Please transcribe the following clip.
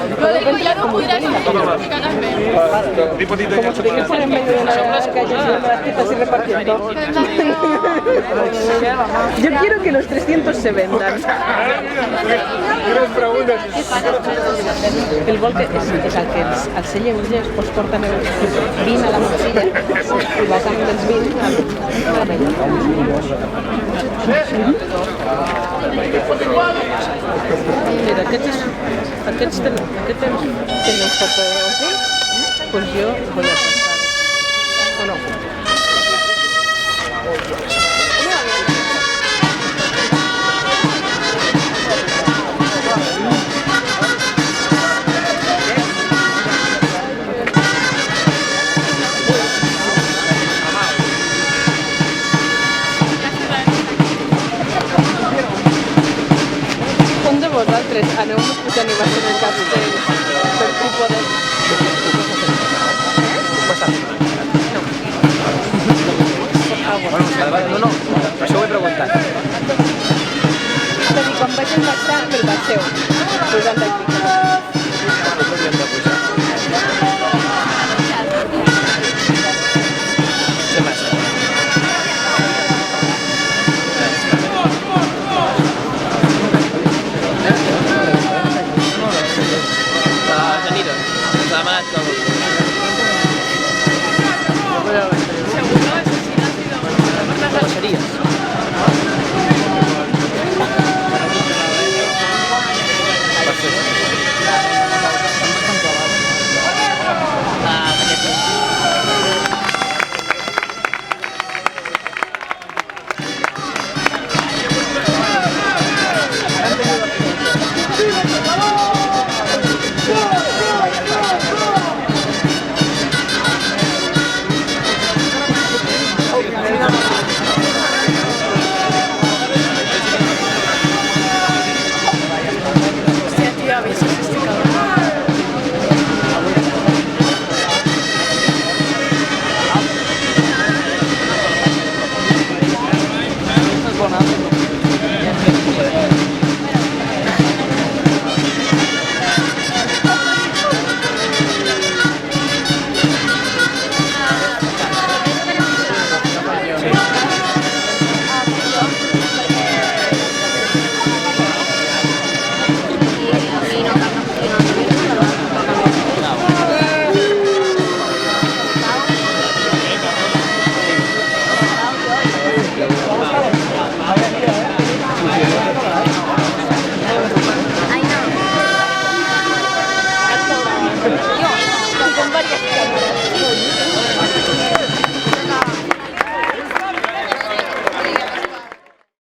Ja no podràs fer, que ganes més. Como si te fuera en medio de la calle haciendo las piezas y repartiendo. Yo quiero que los 300 se vendan. El vol que és el que els cellers es porten 20 a la motxilla i vas amb els 20 a la vella. Mira, aquests tenen foto així, doncs jo vull passar. O no? On de vosaltres aneu pujant i baixant el castell per trípode? No, això ho he preguntat. És a dir, quan vagin baixant, me'l baixeu, posant aquí.